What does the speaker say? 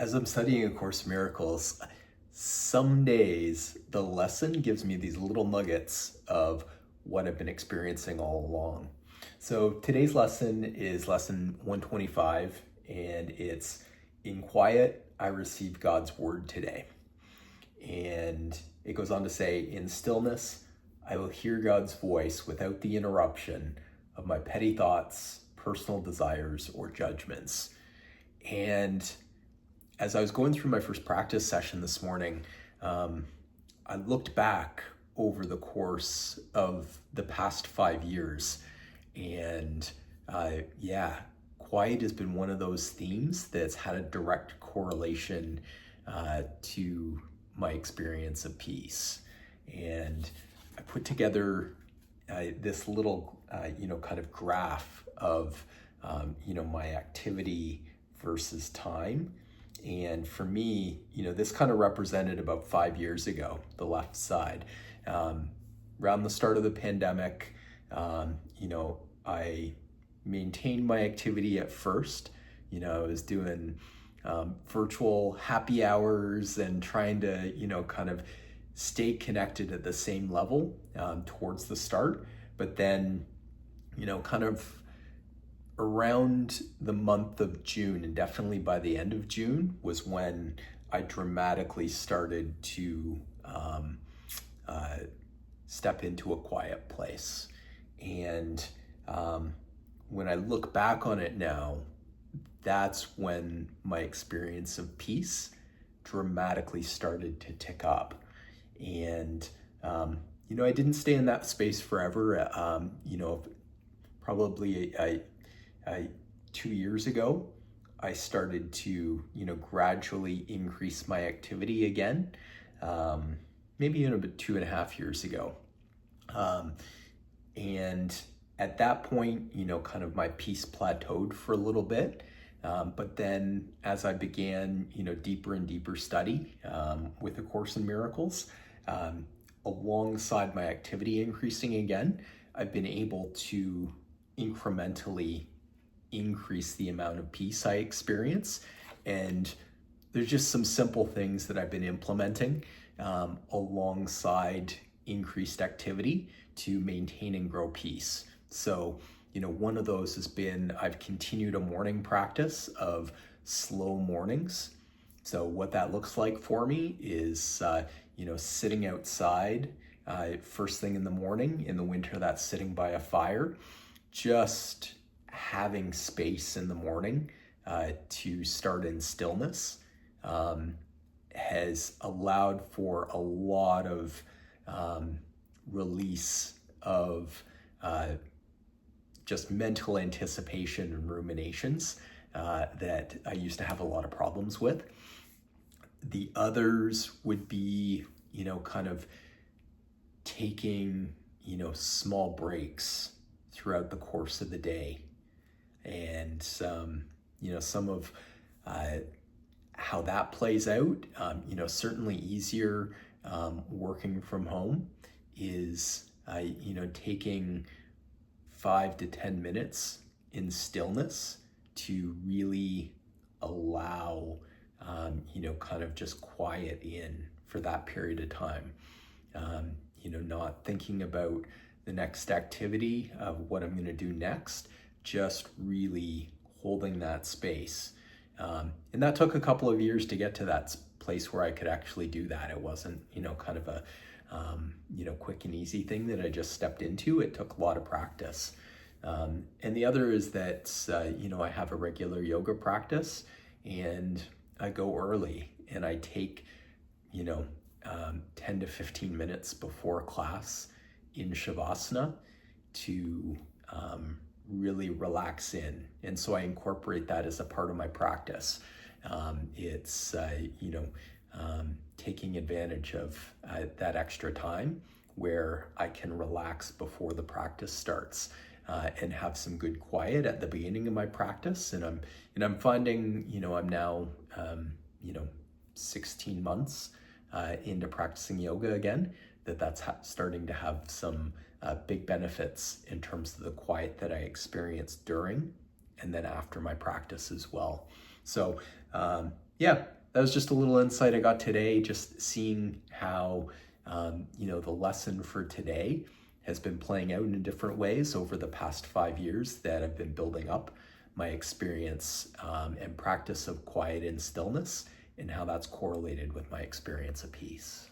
as I'm studying A Course in Miracles, some days the lesson gives me these little nuggets of what I've been experiencing all along. So today's lesson is lesson 125, and it's "In quiet, I receive God's word today." And it goes on to say, "In stillness, I will hear God's voice without the interruption of my petty thoughts, personal desires, or judgments." And as I was going through my first practice session this morning, I looked back over the course of the past 5 years, and quiet has been one of those themes that's had a direct correlation to my experience of peace. And I put together this little, kind of graph of, my activity versus time. And for me, this kind of represented about 5 years ago, the left side. Around the start of the pandemic, I maintained my activity at first. I was doing virtual happy hours and trying to, kind of stay connected at the same level towards the start. But then, kind of around the month of June, and definitely by the end of June, was when I dramatically started to step into a quiet place. And when I look back on it now, that's when my experience of peace dramatically started to tick up. And, I didn't stay in that space forever. Probably 2 years ago, I started to, gradually increase my activity again, maybe about 2.5 years ago. And at that point, kind of my peace plateaued for a little bit. But then as I began, deeper and deeper study with A Course in Miracles, alongside my activity increasing again, I've been able to incrementally increase the amount of peace I experience. And there's just some simple things that I've been implementing alongside increased activity to maintain and grow peace. So, one of those has been, I've continued a morning practice of slow mornings. So what that looks like for me is, sitting outside first thing in the morning. In the winter, that's sitting by a fire, just having space in the morning to start in stillness has allowed for a lot of release of just mental anticipation and ruminations that I used to have a lot of problems with. The others would be, kind of taking, small breaks throughout the course of the day. And, some of how that plays out, certainly easier working from home is, taking 5 to 10 minutes in stillness to really allow, kind of just quiet in for that period of time. Not thinking about the next activity of what I'm going to do next, just really holding that space. And that took a couple of years to get to that place where I could actually do that. It wasn't, kind of a, quick and easy thing that I just stepped into. It took a lot of practice. And the other is that, I have a regular yoga practice, and I go early and I take, 10 to 15 minutes before class in Shavasana to really relax in. And so I incorporate that as a part of my practice. It's, taking advantage of that extra time where I can relax before the practice starts and have some good quiet at the beginning of my practice. And I'm finding, I'm now, 16 months into practicing yoga again, that's starting to have some big benefits in terms of the quiet that I experience during and then after my practice as well. So, Yeah, that was just a little insight I got today, just seeing how, the lesson for today has been playing out in different ways over the past 5 years that I've been building up my experience and practice of quiet and stillness, and how that's correlated with my experience of peace.